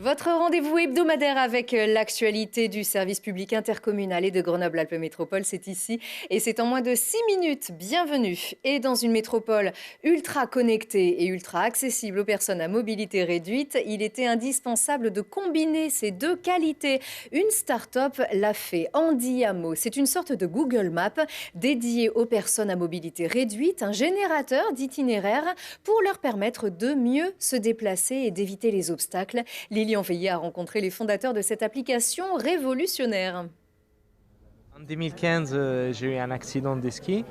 Votre rendez-vous hebdomadaire avec l'actualité du service public intercommunal et de Grenoble-Alpes Métropole, c'est ici et c'est en moins de 6 minutes. Bienvenue. Et dans une métropole ultra connectée et ultra accessible aux personnes à mobilité réduite, il était indispensable de combiner ces deux qualités. Une start-up l'a fait, Handiamo. C'est une sorte de Google Maps dédié aux personnes à mobilité réduite, un générateur d'itinéraires pour leur permettre de mieux se déplacer et d'éviter les obstacles. Lilian Veillé a rencontré les fondateurs de cette application révolutionnaire. En 2015, j'ai eu un accident de ski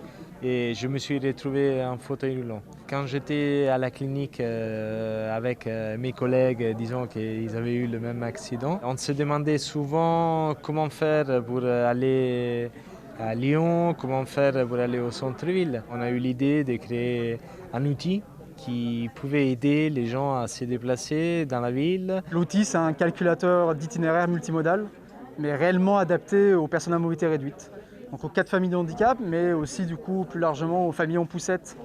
et je me suis retrouvé en fauteuil roulant. Quand j'étais à la clinique avec mes collègues, disons qu'ils avaient eu le même accident, on se demandait souvent comment faire pour aller à Lyon, comment faire pour aller au centre-ville. On a eu l'idée de créer un outil qui pouvait aider les gens à se déplacer dans la ville. L'outil, c'est un calculateur d'itinéraire multimodal, mais réellement adapté aux personnes à mobilité réduite. Donc aux 4 familles de handicap, mais aussi du coup plus largement aux familles en poussette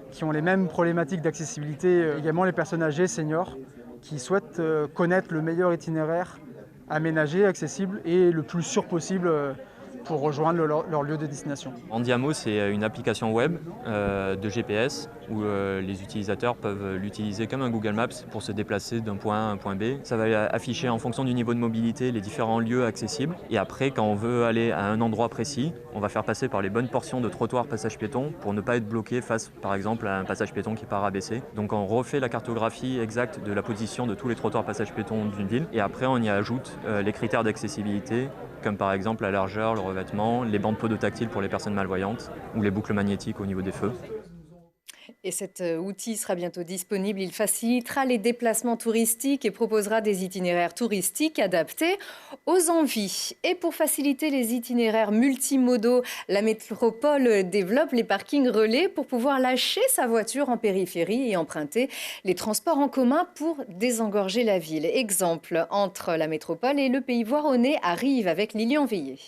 qui ont les mêmes problématiques d'accessibilité, également les personnes âgées, seniors, qui souhaitent connaître le meilleur itinéraire aménagé, accessible et le plus sûr possible pour rejoindre leur lieu de destination. Handiamo, c'est une application web de GPS où les utilisateurs peuvent l'utiliser comme un Google Maps pour se déplacer d'un point A à un point B. Ça va afficher en fonction du niveau de mobilité les différents lieux accessibles. Et après, quand on veut aller à un endroit précis, on va faire passer par les bonnes portions de trottoir passage piéton pour ne pas être bloqué face, par exemple, à un passage piéton qui part abaissé. Donc on refait la cartographie exacte de la position de tous les trottoirs passage piéton d'une ville. Et après, on y ajoute les critères d'accessibilité, comme par exemple la largeur, le revêtement, les bandes podotactiles pour les personnes malvoyantes ou les boucles magnétiques au niveau des feux. Et cet outil sera bientôt disponible. Il facilitera les déplacements touristiques et proposera des itinéraires touristiques adaptés aux envies. Et pour faciliter les itinéraires multimodaux, la métropole développe les parkings relais pour pouvoir lâcher sa voiture en périphérie et emprunter les transports en commun pour désengorger la ville. Exemple, entre la métropole et le Pays Voironnais à Rives avec Lilian Veillé.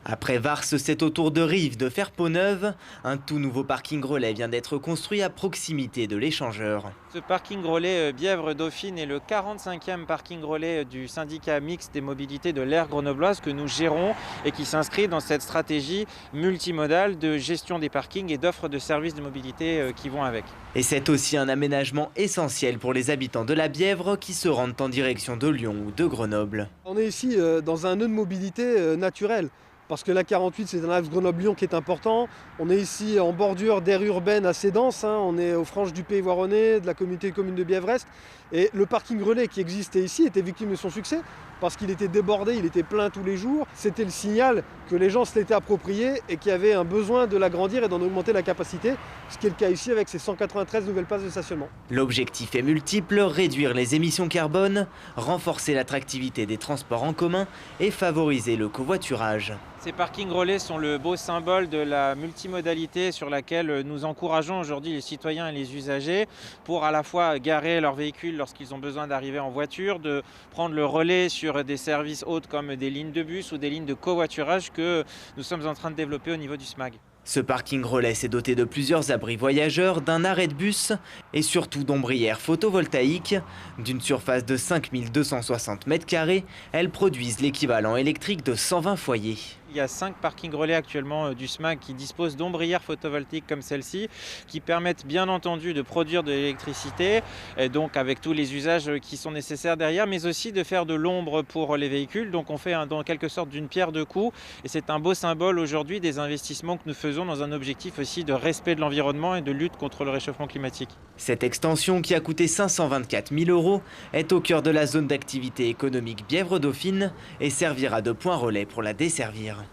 Après Vars, c'est au tour de Rives de faire peau neuve. Un tout nouveau parking relais vient d'être construit à proximité de l'échangeur. Ce parking relais Bièvre-Dauphine est le 45e parking relais du syndicat mixte des mobilités de l'aire grenobloise que nous gérons et qui s'inscrit dans cette stratégie multimodale de gestion des parkings et d'offres de services de mobilité qui vont avec. Et c'est aussi un aménagement essentiel pour les habitants de la Bièvre qui se rendent en direction de Lyon ou de Grenoble. On est ici dans un nœud de mobilité naturel. Parce que la 48, c'est un axe Grenoble-Lyon qui est important. On est ici en bordure d'aire urbaine assez dense. On est aux franges du Pays Voironnais, de la communauté de communes de Bièvre-Est. Et le parking relais qui existait ici était victime de son succès parce qu'il était débordé, il était plein tous les jours. C'était le signal que les gens se l'étaient approprié et qu'il y avait un besoin de l'agrandir et d'en augmenter la capacité, ce qui est le cas ici avec ces 193 nouvelles places de stationnement. L'objectif est multiple, réduire les émissions carbone, renforcer l'attractivité des transports en commun et favoriser le covoiturage. Ces parkings relais sont le beau symbole de la multimodalité sur laquelle nous encourageons aujourd'hui les citoyens et les usagers pour à la fois garer leurs véhicules lorsqu'ils ont besoin d'arriver en voiture, de prendre le relais sur des services autres comme des lignes de bus ou des lignes de covoiturage que nous sommes en train de développer au niveau du SMAG. Ce parking relais s'est doté de plusieurs abris voyageurs, d'un arrêt de bus et surtout d'ombrières photovoltaïques. D'une surface de 5260 m², elles produisent l'équivalent électrique de 120 foyers. Il y a 5 parkings relais actuellement du SMAG qui disposent d'ombrières photovoltaïques comme celle-ci, qui permettent bien entendu de produire de l'électricité, et donc avec tous les usages qui sont nécessaires derrière, mais aussi de faire de l'ombre pour les véhicules. Donc on fait dans quelque sorte d'une pierre deux coups, et c'est un beau symbole aujourd'hui des investissements que nous faisons dans un objectif aussi de respect de l'environnement et de lutte contre le réchauffement climatique. Cette extension, qui a coûté 524 000 €, est au cœur de la zone d'activité économique Bièvre-Dauphine et servira de point relais pour la desservir.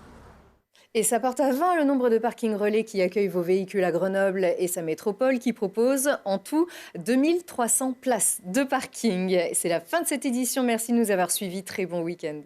Et ça porte à 20 le nombre de parkings relais qui accueillent vos véhicules à Grenoble et sa métropole qui propose en tout 2300 places de parking. C'est la fin de cette édition. Merci de nous avoir suivis. Très bon week-end.